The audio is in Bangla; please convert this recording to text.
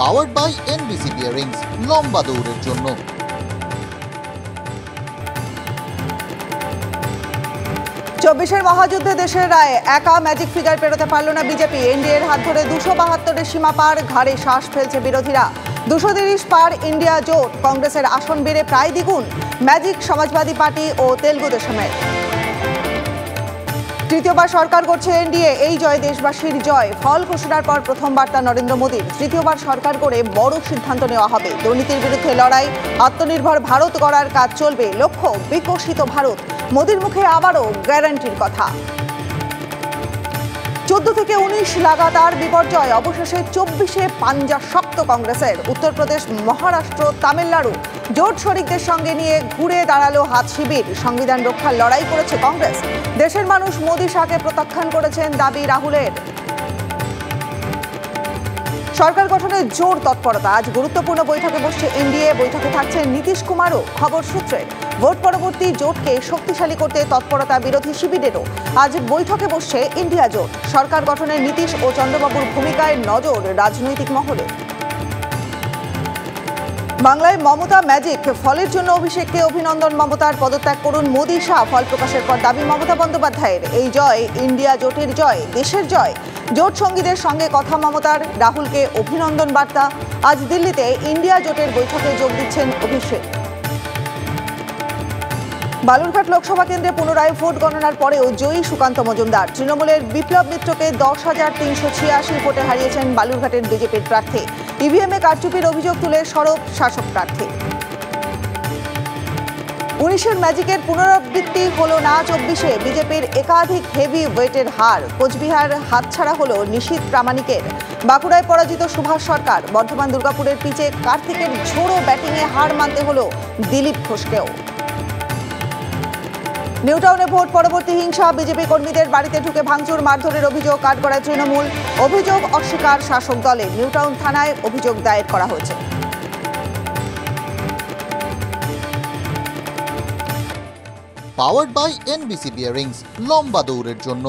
পাওয়ার্ড বাই এনবিসি বিয়ারিংস, লম্বা দৌড়ের জন্য। চব্বিশের মহাযুদ্ধে দেশের রায়, একা ম্যাজিক ফিগার পেরোতে পারল না বিজেপি। এনডিএর হাত ধরে 272-এর সীমা পার, ঘাড়ে শ্বাস ফেলছে বিরোধীরা। 230 পার ইন্ডিয়া জোট, কংগ্রেসের আসন বেড়ে প্রায় দ্বিগুণ। ম্যাজিক, সমাজবাদী পার্টি ও তেলুগু দেশমের। তৃতীয়বার সরকার করছে এনডিএ, এই জয় দেশবাসীর জয়। ফল ঘোষণার পর প্রথম বার্তা নরেন্দ্র মোদীর। তৃতীয়বার সরকার করে বড় সিদ্ধান্ত নেওয়া হবে। দুর্নীতির বিরুদ্ধে লড়াই, আত্মনির্ভর ভারত গড়ার কাজ চলবে। লক্ষ্য বিকশিত ভারত। মোদীর মুখে আবারও গ্যারান্টির কথা। 14 থেকে 19 লাগাতার বিপর্যয়, অবশেষে 24-এ পাঞ্জা শক্ত কংগ্রেসের। উত্তরপ্রদেশ, মহারাষ্ট্র, তামিলনাড়ু জোট শরিকদের সঙ্গে নিয়ে ঘুরে দাঁড়ালো হাত শিবির। সংবিধান রক্ষার লড়াই করেছে কংগ্রেস। দেশের মানুষ মোদী শাহকে প্রত্যাখ্যান করেছেন, দাবি রাহুলের। সরকার গঠনের জোর তৎপরতা। আজ গুরুত্বপূর্ণ বৈঠকে বসছে এনডিএ। বৈঠকে থাকছেন নীতিশ কুমারও। খবর সূত্রে ভোট পরবর্তী জোটকে শক্তিশালী করতে তৎপরতা বিরোধী শিবিরেরও। আজ বৈঠকে বসছে ইন্ডিয়া জোট। সরকার গঠনে নীতিশ ও চন্দ্রবাবুর ভূমিকায় নজর রাজনৈতিক মহলে। বাংলায় মমতা ম্যাজিক, ফলের জন্য অভিষেককে অভিনন্দন মমতার। পদত্যাগ করুন মোদী শাহ, ফল প্রকাশের পর দাবি মমতা বন্দ্যোপাধ্যায়ের। এই জয় ইন্ডিয়া জোটের জয়, দেশের জয়। জোট সঙ্গীদের সঙ্গে কথা মমতার, রাহুলকে অভিনন্দন বার্তা। আজ দিল্লিতে ইন্ডিয়া জোটের বৈঠকে যোগ দিচ্ছেন অভিষেক। বালুরঘাট লোকসভা কেন্দ্রে পুনরায় ভোট গণনার পরেও জয়ী সুকান্ত মজুমদার। তৃণমূলের বিপ্লব মিত্রকে 10,386 ভোটে হারিয়েছেন বালুরঘাটের বিজেপির প্রার্থী। ইভিএমে কারচুপির অভিযোগ তুলে সরব শাসক প্রার্থী। 19-এর ম্যাজিকের পুনরাবৃত্তি হলো না 24-এ। বিজেপির একাধিক হেভি ওয়েটের হার। কোচবিহার হাতছাড়া হলো নিশীথ প্রামাণিকের। বাঁকুড়ায় পরাজিত সুভাষ সরকার। বর্ধমান দুর্গাপুরের পিচে কার্তিকের ঝোড়ো ব্যাটিংয়ে হার মানতে হলো দিলীপ ঘোষকেও। নিউটাউনে ভোট পরবর্তী হিংসা। বিজেপি কর্মীদের বাড়িতে ঢুকে ভাঙচুর, মারধরের অভিযোগ। কাঠগড়ায় তৃণমূল। অভিযোগ অস্বীকার শাসক দলের। নিউটাউন থানায় অভিযোগ দায়ের করা হয়েছে। পাওয়ার্ড বাই এনবিসি বিয়ারিংস, লম্বা দৌড়ের জন্য।